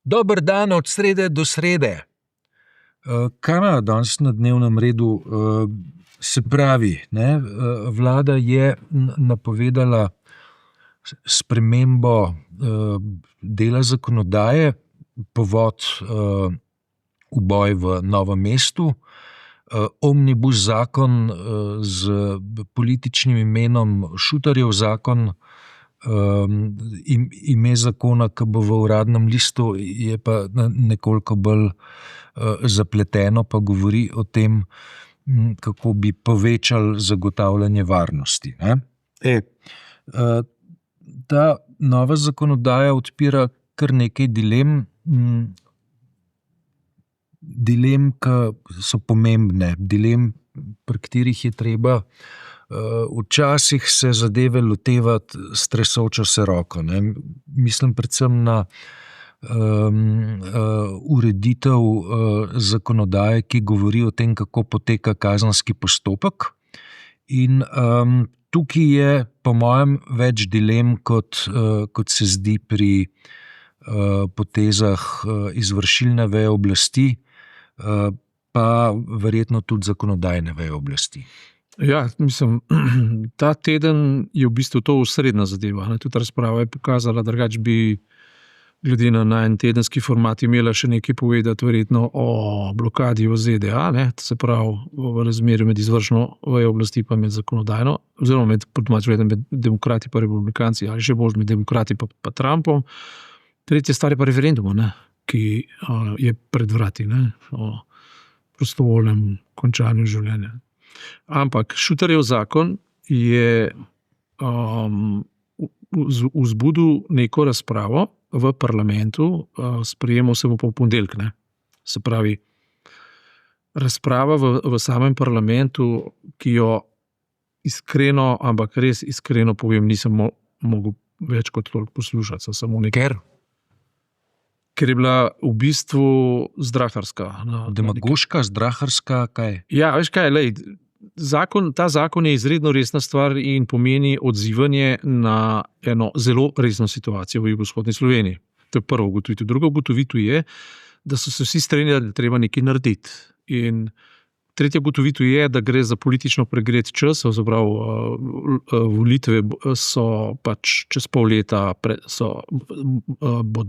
Dober dan od srede do srede. Kaj ima danes na dnevnem redu? Se pravi, ne, vlada je napovedala spremembo dela zakonodaje, povod uboj v Novem mestu, omnibus zakon z političnim imenom Šutarjev zakon, ime zakona, ki bo v Uradnem listu, je pa nekoliko bolj zapleteno, pa govori o tem, kako bi povečali zagotavljanje varnosti. Ta nova zakonodaja odpira kar nekaj dilem, ki so pomembne, dilem, pri katerih je treba včasih se zadeve lotevati s tresočo se roko. Mislim predvsem na ureditev zakonodaje, ki govori o tem, kako poteka kazenski postopek. In tukaj je, po mojem, več dilem, kot se zdi pri potezah izvršilne veje oblasti, pa verjetno tudi zakonodajne veje oblasti. Ja, mislim, ta teden je v bistvu to osrednja zadeva. Tudi razprava je pokazala, drugače bi glede na en tedenski format imela še nekaj povedati verjetno o blokadi v ZDA, se pravi v razmerju med izvršno vejo oblasti pa med zakonodajno, oziroma med demokrati pa republikanci, ali še bolj med demokrati pa Trumpom. Tretja stvar je pa referendum, ki je pred vrati, o prostovoljnem končanju življenja. Ampak Šutarjev zakon je vzbudil neko razpravo v parlamentu, sprejemal se bo pa v ponedeljek. Se pravi, razprava v samem parlamentu, ki jo iskreno, ampak res iskreno povem, nisem mogel več kot toliko poslušati. Ker je bila v bistvu zdraharska. Demagoška, zdraharska, kaj? Ja, veš kaj, ta zakon je izredno resna stvar in pomeni odzivanje na eno zelo resno situacijo v jugovzhodni Sloveniji. To je prva ugotovitev. Druga ugotovitev je, da so se vsi strinjali, da treba nekaj narediti. In tretja ugotovitev je, da gre za politično pregret čas, volitve so pač čez pol leta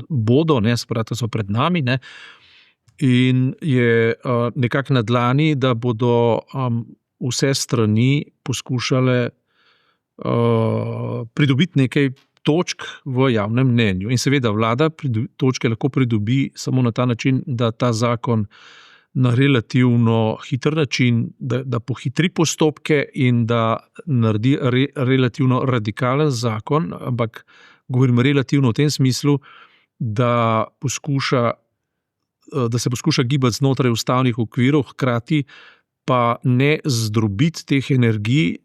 bodo, sprata so pred nami, in je nekako na dlani, da bodo vse strani poskušale pridobiti nekaj točk v javnem mnenju. In seveda vlada točke lahko pridobi samo na ta način, da ta zakon na relativno hiter način, da pohitri postopke in da naredi relativno radikalen zakon, ampak govorim relativno v tem smislu, da se poskuša gibati znotraj ustavnih okvirov, hkrati pa ne zdrobiti teh energij,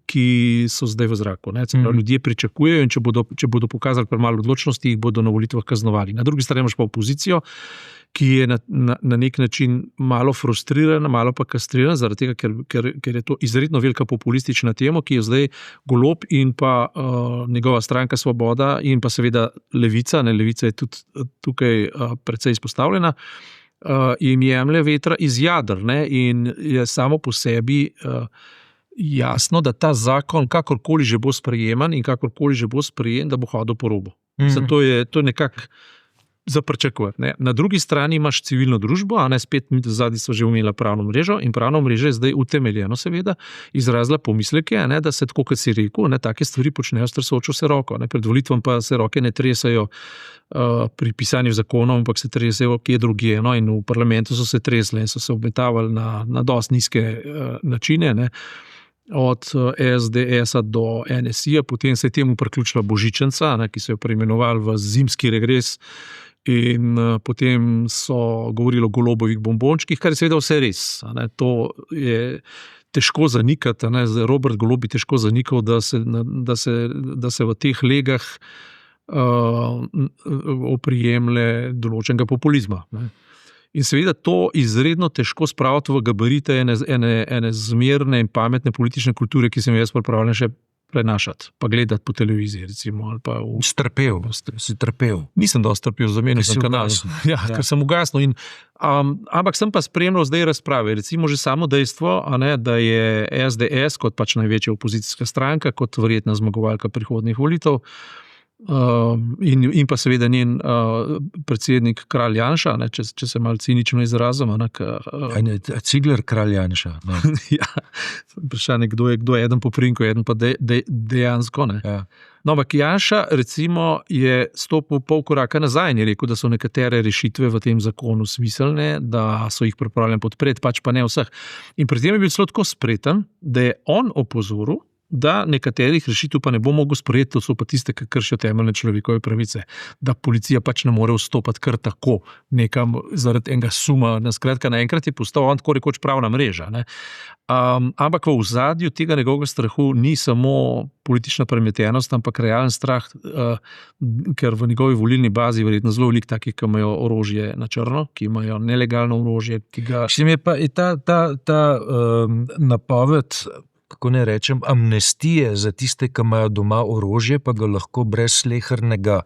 ki so zdaj v zraku. Ljudje pričakujejo in če bodo pokazali premalo odločnosti, jih bodo na volitvah kaznovali. Na drugi strani imaš pa opozicijo, ki je na nek način malo frustrirana, malo pa kastrirana, zaradi tega, ker je to izredno velika populistična tema, ki je zdaj Golob in pa njegova stranka Svoboda in pa seveda Levica. Levica je tudi tukaj precej izpostavljena, jim jemlje vetra iz jader, in je samo po sebi jasno, da ta zakon, kakorkoli že bo sprejeman in kakorkoli že bo sprejen, da bo hodil po robu. To je nekako za pričakovati. Na drugi strani imaš civilno družbo, spet zadnji so že imela pravno mrežo in pravno mreža je zdaj utemeljeno seveda izrazila pomisleke, da se tako, kot si rekel, take stvari počnejo s tresočo se roko. Pred volitvam pa se roke ne tresajo pri pisanju zakonov, ampak se tresajo kje drugje. In v parlamentu so se tresle in so se obmetavali na dosti nizke načine, od SDS-a do NSI-ja, potem se je temu priključila božičnica, ki so jo preimenovali v zimski regres, in potem so govorili o Golobovih bombončkih, kar je seveda vse res. To je težko zanikati, Robert Golob je težko zanikal, da se v teh legah oprijemlje določenega populizma. In seveda to izredno težko spraviti v gabarite ene zmerne in pametne politične kulture, ki sem jaz pripravljen še prenašati, pa gledati po televiziji, recimo. Ali pa si trpel. Nisem dosti trpel, zamenjal sem kanal. Ker sem ugasnil. Ampak sem pa spremljal zdaj razprave. Recimo že samo dejstvo, da je SDS kot pač največja opozicijska stranka, kot verjetna zmagovalka prihodnjih volitev, in pa seveda njen predsednik Kralj Janša, če se malo cinično izrazimo. Cigler Kralj Janša. Ja, vprašanje, kdo je eden po prinku, eden pa dejansko. Ja. No, ampak Janša recimo je stopil pol koraka nazaj in je rekel, da so nekatere rešitve v tem zakonu smiselne, da so jih pripravljeni podpreti, pač pa ne vseh. In pri tem je bil celo tako spreten, da je on opozoril, da nekaterih rešitev pa ne bo mogel sprejeti, to so pa tiste, ki kršijo temeljne človekove pravice, da policija pač ne more vstopati kar tako nekam zaradi enega suma. Skratka, naenkrat je postal on tako rekoč pravna mreža. Ampak v ozadju tega njegovega strahu ni samo politična premetenost, ampak realen strah, ker v njegovi volilni bazi verjetno zelo veliko takih, ki imajo orožje na črno, ki imajo nelegalno orožje, ki ga... Je pa ta napoved, kako ne rečem, amnestije za tiste, ki imajo doma orožje, pa ga lahko brez slehernega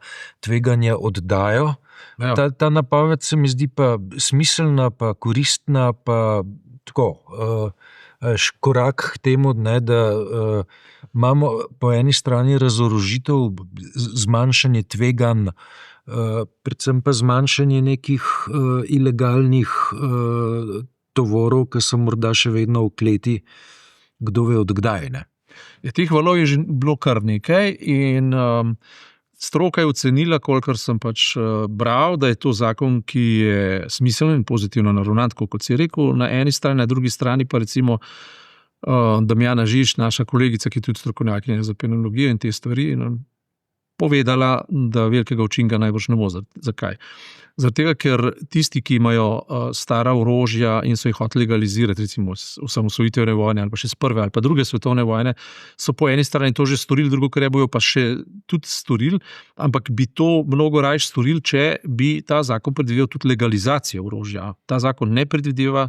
tveganja oddajo. Ja. Ta napoved se mi zdi pa smiselna, pa koristna, pa tako, korak k temu, da imamo po eni strani razorožitev, zmanjšanje tveganj, predvsem pa zmanjšanje nekih ilegalnih tovorov, ki so morda še vedno v kleti, kdo ve od kdaj, ne? Teh valov je že bilo kar nekaj in stroka je ocenila, kolikor sem pač bral, da je to zakon, ki je smiseln in pozitivno naravnan, kot si rekel, na eni strani, na drugi strani pa recimo Damjana Žiž, naša kolegica, ki je tudi strokovnjakinja za penologijo in te stvari, povedala, da velikega učinka najbrž ne bo. Zakaj? Zaradi tega, ker tisti, ki imajo stara orožja in so jih hoteli legalizirati, recimo osamosvojitvene vojne ali pa še z prve ali pa druge svetovne vojne, so po eni strani to že storili, drugo, kar bojo pa še tudi storili, ampak bi to mnogo raje storili, če bi ta zakon predvideval tudi legalizacijo orožja. Ta zakon ne predvideva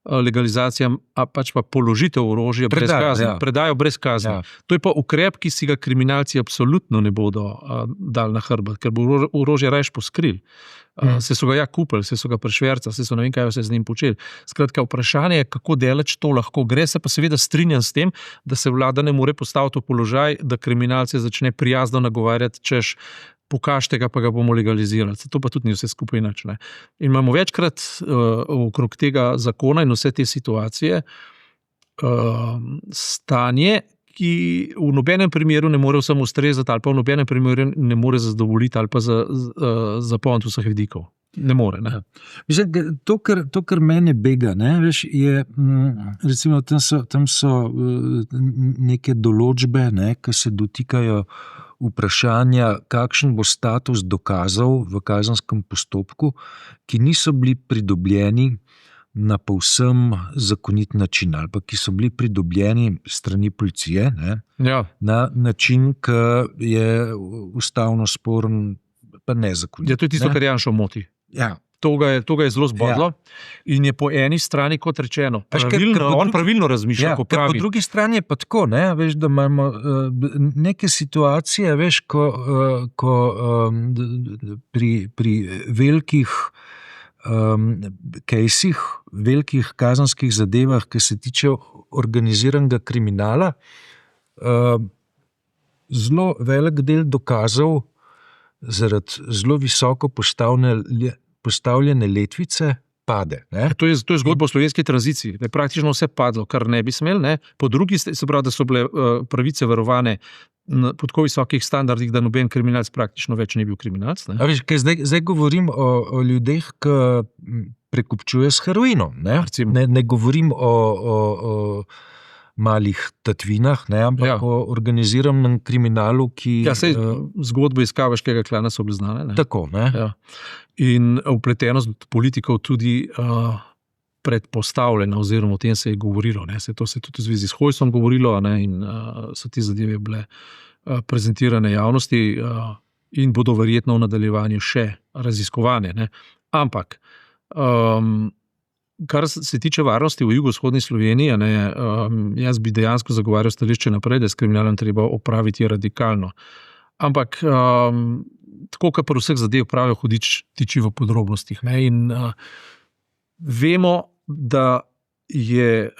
legalizacijam, a pač pa položitev orožja brez kazni, predajo brez kazni. Ja. To je pa ukrep, ki si ga kriminalci absolutno ne bodo dali na hrbet, ker bo orožje rajš poskrili. Se so ga kupili, se so ga prešvercali, se so ne vem, kaj se z njim počeli. Skratka, vprašanje je, kako daleč to lahko gre, se pa seveda strinjam s tem, da se vlada ne more postaviti v položaj, da kriminalce začne prijazno nagovarjati, češ pokažite ga, pa ga bomo legalizirali. To pa tudi ni vse skupaj nič. In imamo večkrat okrog tega zakona in vse te situacije stanje, ki v nobenem primeru ne more vsem ustrezati ali pa v nobenem primeru ne more zadovoljiti ali pa zapolniti vseh vidikov. Ne more. Ne? Mislim, to, kar mene bega, veš, je, recimo, tam so neke določbe, ki se dotikajo vprašanja, kakšen bo status dokazov v kazenskem postopku, ki niso bili pridobljeni na povsem zakonit način, ali pa ki so bili pridobljeni strani policije, na način, ki je ustavno sporen, pa nezakonit. Ja, to je tisto, kar Janšo moti. Ja. To ga je zelo zbodlo in je po eni strani, kot rečeno, on pravilno razmišlja, ko pravi. Po drugi strani je pa tako, veš, da imamo neke situacije, veš, ko pri velikih kejsih, velikih kazenskih zadevah, ki se tiče organiziranega kriminala, zelo velik del dokazov zaradi zelo visoko postavljene letvice pade. To je zgodba o slovenski tranziciji. Da je praktično vse padlo, kar ne bi smel. Po drugi strani se pravi, da so bile pravice varovane po tako visokih standardih, da noben kriminalc praktično več ni bil kriminalc. Zdaj govorim o ljudeh, ki prekupčujejo s heroinom. Ne govorim o malih tatvinah, ampak o organiziranem kriminalu, ki... Zgodbe iz kavaškega klana so bile znane. Tako, In vpletenost politikov tudi predpostavljena, oziroma o tem se je govorilo. To se je tudi v zvezi s Hojsom govorilo in so te zadeve bile prezentirane javnosti in bodo verjetno v nadaljevanju še raziskovane. Ampak kar se tiče varnosti v jugovzhodni Sloveniji, jaz bi dejansko zagovarjal stališče naprej, da je s kriminalom treba opraviti radikalno. Ampak tako, kot pri vseh zadev pravijo, hudič tiči v podrobnostih. In vemo, da je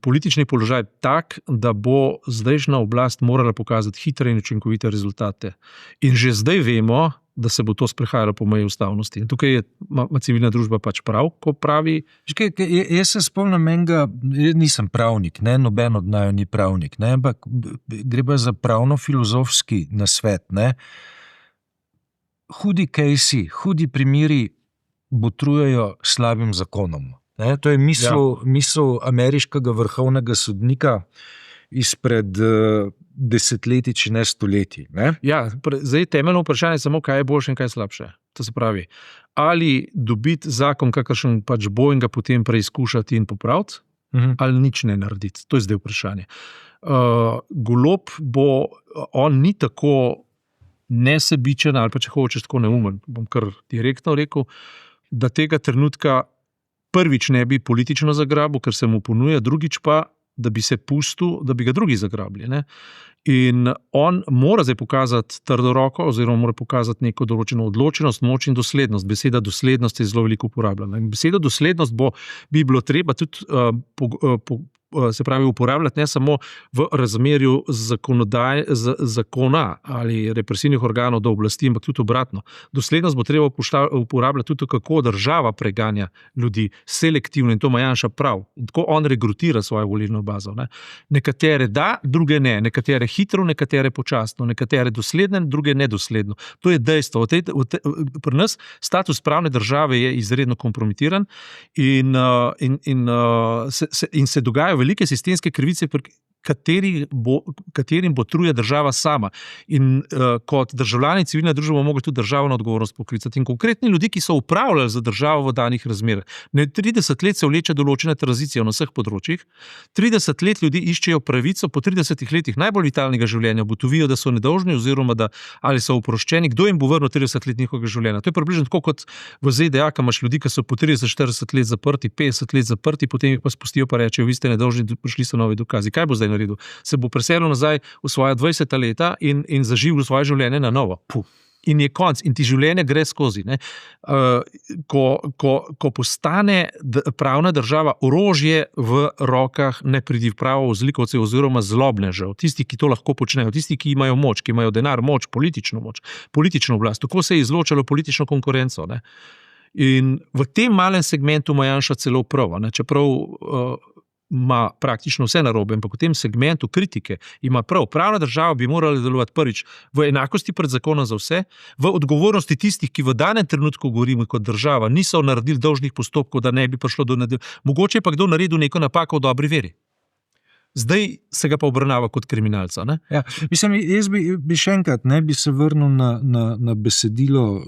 politični položaj tak, da bo zdajšnja oblast morala pokazati hitre in učinkovite rezultate. In že zdaj vemo, da se bo to sprehajalo po meji ustavnosti. In tukaj ima civilna družba pač prav, ko pravi. Jaz se spomnim enega, nisem pravnik, noben od naju ni pravnik, ampak gre pa za pravno-filozofski nasvet. Hudi cases, hudi primeri botrujejo slabim zakonom. To je misel ameriškega vrhovnega sodnika izpred desetletij, če ne stoletij. Zdaj temeljno vprašanje je samo, kaj je boljše in kaj je slabše. To se pravi, ali dobiti zakon, kakršen pač bo in ga potem preizkušati in popraviti, ali nič ne narediti. To je zdaj vprašanje. Golob on ni tako nesebičen ali pa če hočeš tako neumen, bom kar direktno rekel, da tega trenutka prvič ne bi politično zagrabil, ker se mu ponuja, drugič pa, da bi se pustil, da bi ga drugi zagrabili. In on mora zdaj pokazati trdo roko, oziroma mora pokazati neko določeno odločenost, moč in doslednost. Beseda doslednost je zelo veliko uporabljena. In beseda doslednost bi bilo treba tudi se pravi uporabljati ne samo v razmerju zakona ali represivnih organov do oblasti, ampak tudi obratno. Doslednost bo treba uporabljati tudi, kako država preganja ljudi selektivno, in to ima Janša prav. In tako on regrutira svojo volilno bazo. Nekatere da, druge ne. Nekatere hitro, nekatere počasno. Nekatere dosledne, druge nedosledno. To je dejstvo. Pri nas status pravne države je izredno kompromitiran in se dogajajo velike sistemske krivice, katerim botruje država sama. In kot državljani civilne družbe bomo mogli tudi državo na odgovornost poklicati. In konkretni ljudi, ki so upravljali za državo v danih razmerah. 30 let se vleče določene tranzicije na vseh področjih, 30 let ljudi iščejo pravico, po 30 letih najbolj vitalnega življenja ugotovijo, da so nedolžni oziroma da ali so oproščeni, kdo jim bo vrnil 30 let njihovega življenja. To je približno tako kot v ZDA, ko imaš ljudi, ki so po 30-40 let zaprti, 50 let zaprti, potem jih pa spustijo pa rečejo, vi ste nedolžni, prišli so novi dokazi. Kaj bo zdaj naredil? Se bo preselil nazaj v svoja 20 leta in zaživil svoje življenje na novo. In je konc. In ti življenje gre skozi. Ko postane pravna država orožje v rokah nepridipravov zlikovcev oziroma zlobnežev, tisti, ki to lahko počnejo, tisti, ki imajo moč, ki imajo denar, moč, politično oblast. Tako se je izločalo politično konkurenco. In v tem malem segmentu ima Janša celo prav, čeprav ima praktično vse narobe, ampak v tem segmentu kritike ima prav. Pravna država bi morala delovati prvič v enakosti pred zakonom za vse, v odgovornosti tistih, ki v danem trenutku govorimo kot država, niso naredili dolžnih postopkov, da ne bi prišlo do mogoče pa kdo naredil neko napako v dobri veri. Zdaj se ga pa obravnava kot kriminalca. Ja, mislim, jaz bi še enkrat bi se vrnil na besedilo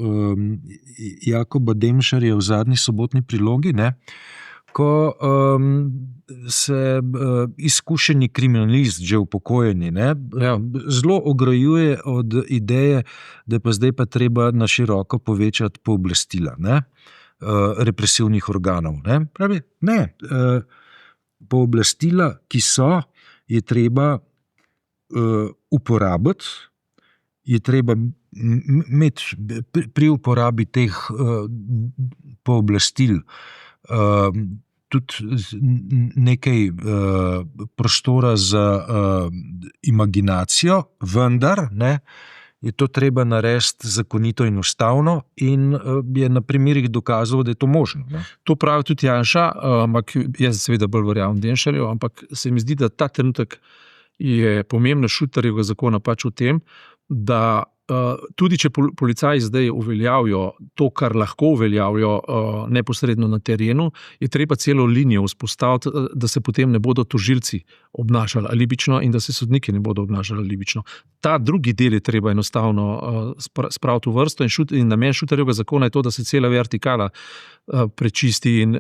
Jakoba Demšarja v zadnji sobotni prilogi, ko se izkušeni kriminalist, že upokojeni, zelo ograjuje od ideje, da pa zdaj pa treba na široko povečati pooblastila represivnih organov. Pravi, pooblastila, ki so, je treba uporabiti, je treba imeti pri uporabi teh pooblastil tudi nekaj prostora za imaginacijo, vendar je to treba narediti zakonito in ustavno in je na primerih dokazal, da je to možno. To pravi tudi Janša, ampak jaz seveda bolj verjamem Demšarju, ampak se mi zdi, da ta trenutek je pomembno Šutarjevega zakona pač v tem, da tudi če policaji zdaj uveljavijo to, kar lahko uveljavijo neposredno na terenu, je treba celo linijo vzpostaviti, da se potem ne bodo tožilci obnašali alibično in da se sodniki ne bodo obnašali alibično. Ta drugi del je treba enostavno spraviti v vrsto in namen Šutarjevega zakona je to, da se cela vertikala prečisti in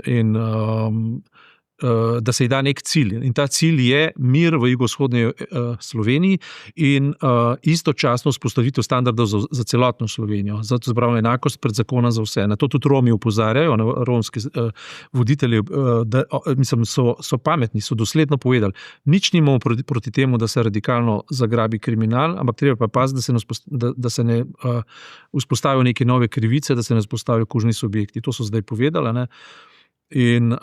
da se ji da nek cilj. In ta cilj je mir v jugovzhodni Sloveniji in istočasno vzpostavitev standardov za celotno Slovenijo. Zato zbravo enakost pred zakonom za vse. Na to tudi Romi opozarjajo, romski voditelji, so pametni, so dosledno povedali. Nič nimamo proti temu, da se radikalno zagrabi kriminal, ampak treba pa paziti, da se ne vzpostavijo neke nove krivice, da se ne vzpostavijo kužni subjekti. To so zdaj povedali. Ne? In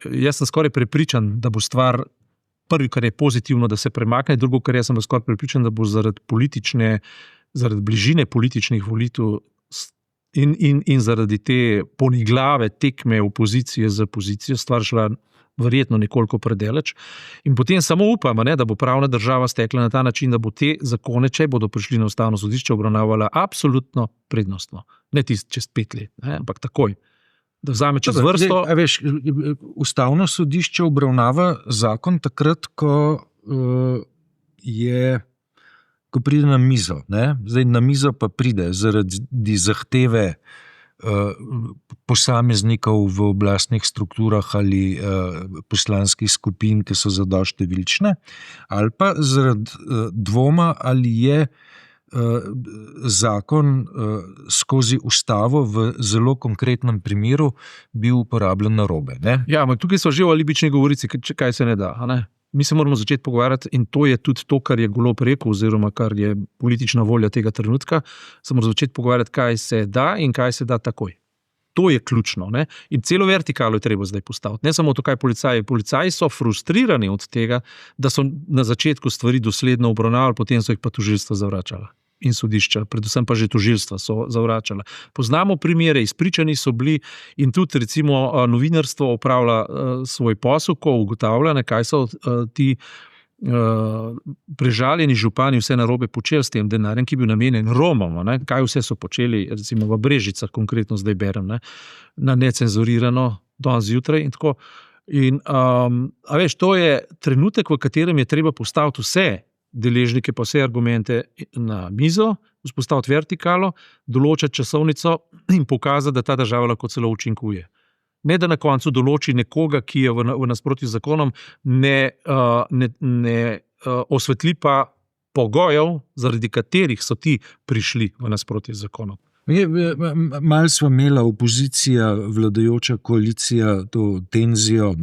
jaz sem skoraj prepričan, da bo stvar prvi, kar je pozitivno, da se premakne, drugo, kar jaz sem skoraj prepričan, da bo zaradi bližine političnih volitev in zaradi te poniglave tekme opozicije z opozicijo stvar šla verjetno nekoliko predaleč. In potem samo upamo, da bo pravna država stekla na ta način, da bo te zakone, če bodo prišli na ustavno sodišče, obravnavala absolutno prednostno. Ne tisti čez 5 let, ampak takoj. Da vzame čez vrsto. Ustavno sodišče obravnava zakon takrat, ko pride na mizo. Ne? Zdaj na mizo pa pride zaradi zahteve posameznikov v oblastnih strukturah ali poslanskih skupin, ki so zadosti številčne, ali pa zaradi dvoma, ali je zakon skozi ustavo v zelo konkretnem primeru bil uporabljen narobe. Ne? Ja, tukaj so že o alibični govorici, kaj se ne da. Ne? Mi se moramo začeti pogovarjati in to je tudi to, kar je Golob rekel, oziroma kar je politična volja tega trenutka, se moramo začeti pogovarjati, kaj se da in kaj se da takoj. To je ključno. Ne? In celo vertikalo je treba zdaj postaviti. Ne samo to, kaj policaji. Policaji so frustrirani od tega, da so na začetku stvari dosledno obravnavali, potem so jih pa tožilstva zavračala. In sodišča, predvsem pa že tožilstva so zavračala. Poznamo primere, izpričani so bili in tudi recimo novinarstvo opravlja svoj posel, ko ugotavlja, kaj so ti prežaljeni župani vse narobe počeli s tem denarjem, ki je bil namenjen Romom, kaj vse so počeli, recimo v Brežicah, konkretno zdaj berem, na necenzurirano danes zjutraj in tako. In to je trenutek, v katerem je treba postaviti vse deležnike pa vse argumente na mizo, vzpostaviti vertikalo, določiti časovnico in pokazati, da ta država lahko celo učinkuje. Ne da na koncu določi nekoga, ki je v nasprotju z zakonom, ne osvetli pa pogojev, zaradi katerih so ti prišli v nasprotju z zakonom. Malo sva imela opozicija, vladajoča koalicija, to tenzijo,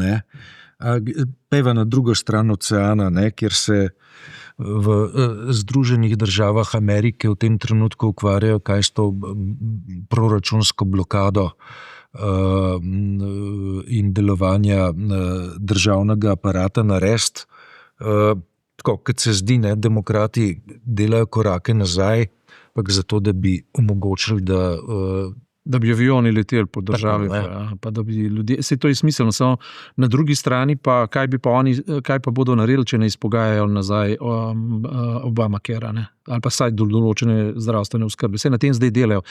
peva na drugo stran oceana, kjer se v Združenih državah Amerike v tem trenutku ukvarjajo, kaj s to proračunsko blokado in delovanja državnega aparata narediti. Tako, kot se zdi, demokrati delajo korake nazaj, pa zato, da bi omogočili, da bi avioni leteli po državi, pa da bi ljudje, se to je smiselno, samo na drugi strani pa kaj pa bodo naredili, če ne izpogajajo nazaj Obamacare, ali pa saj določene zdravstvene oskrbe. Vse na tem zdaj delajo,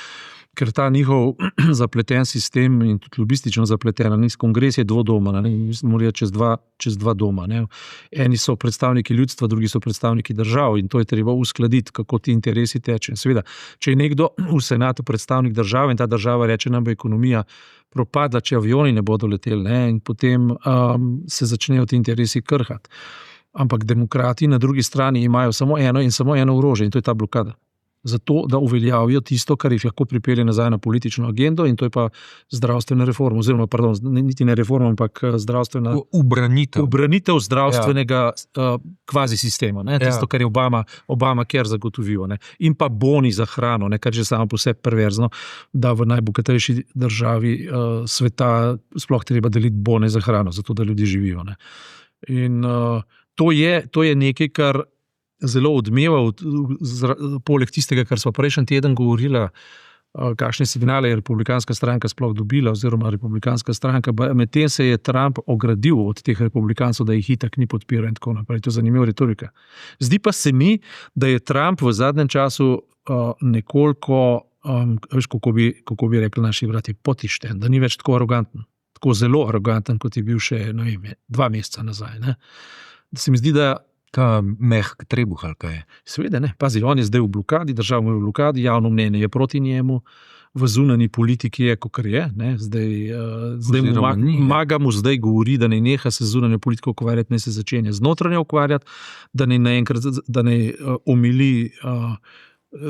ker ta njihov zapleten sistem in tudi lobistično zapleten, kongres je dvodoma, morajo čez dva doma. Eni so predstavniki ljudstva, drugi so predstavniki držav in to je treba uskladiti, kako ti interesi tečejo. Seveda, če je nekdo v senatu predstavnik države in ta država reče, nam bo ekonomija propadla, če avioni ne bodo leteli, in potem se začnejo ti interesi krhati. Ampak demokrati na drugi strani imajo samo eno orožje in to je ta blokada. Zato, da uveljavijo tisto, kar jih lahko pripelje nazaj na politično agendo in to je pa zdravstvena reforma, oziroma, niti ne reforma, ampak zdravstvena ubranitev zdravstvenega kvazi sistema, tisto, kar je Obamacare zagotovil, in pa boni za hrano, kar že samo po sebi perverzno, da v najbogatejši državi sveta sploh treba deliti bone za hrano, zato da ljudje živijo. In to je nekaj, kar zelo odmeva, poleg tistega, kar smo prejšnji teden govorila, kakšne signale je republikanska stranka sploh dobila, oziroma republikanska stranka, medtem se je Trump ogradil od teh republikancov, da jih itak ni podpiral in tako naprej. To je zanimiva retorika. Zdi pa se mi, da je Trump v zadnjem času nekoliko, kako bi rekli naši brati, potišten, da ni več tako aroganten, tako zelo aroganten, kot je bil še 2 meseca nazaj. Da se mi zdi, da mehk trebuh ali kaj? Seveda ne. Pazi, on je zdaj v blokadi, država je v blokadi, javno mnenje je proti njemu, v zunanji politiki je, kot je. Ne? Zdaj Maga mu zdaj govori, da ne neha se zunanjo politiko ukvarjati, ne se začenja z notranjo ukvarjati, da ne naenkrat omili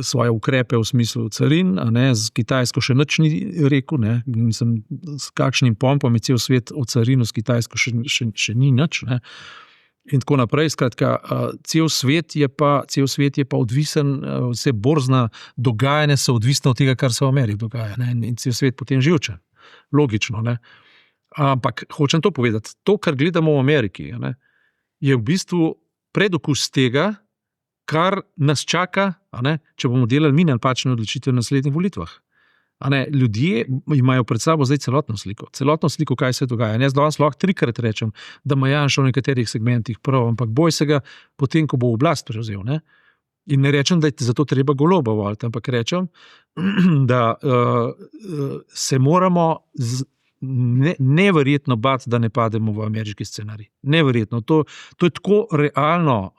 svoje ukrepe v smislu carin, z Kitajsko še nič ni rekel, ne? Mislim, s kakšnim pompom je cel svet o carinu, s Kitajsko še ni nič. Ne? In tako naprej. Skratka, cel svet je pa odvisen, vse borzna dogajanja so odvisne od tega, kar se v Ameriki dogaja. Ne? In cel svet potem živčen. Logično. Ne? Ampak hočem to povedati. To, kar gledamo v Ameriki, ne, je v bistvu predokus tega, kar nas čaka, če bomo delali mi napačne odločitve v naslednjih volitvah. Ljudje imajo pred sabo zdaj celotno sliko, kaj se dogaja. Jaz danes lahko 3-krat rečem, da ima Janša v nekaterih segmentih prav, ampak boj se ga potem, ko bo oblast prevzel. Ne? In ne rečem, da je zato treba Goloba voliti, ampak rečem, da se moramo neverjetno bati, da ne pademo v ameriški scenarij. Neverjetno. To je tako realno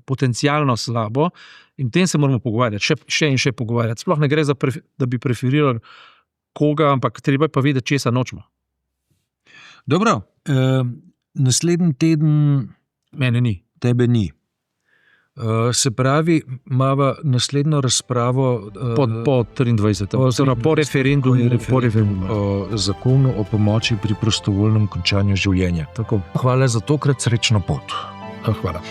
potencialno slabo in tem se moramo pogovarjati, še in še pogovarjati. Sploh ne gre za, da bi preferirali koga, ampak treba je pa vedeti, česa nočemo. Dobro, naslednji teden mene ni. Tebe ni. Se pravi, imava naslednjo razpravo po 23. Oziroma po referendumu o zakonu o pomoči pri prostovoljnem končanju življenja. Tako. Hvala za tokrat, srečno pot. Hvala.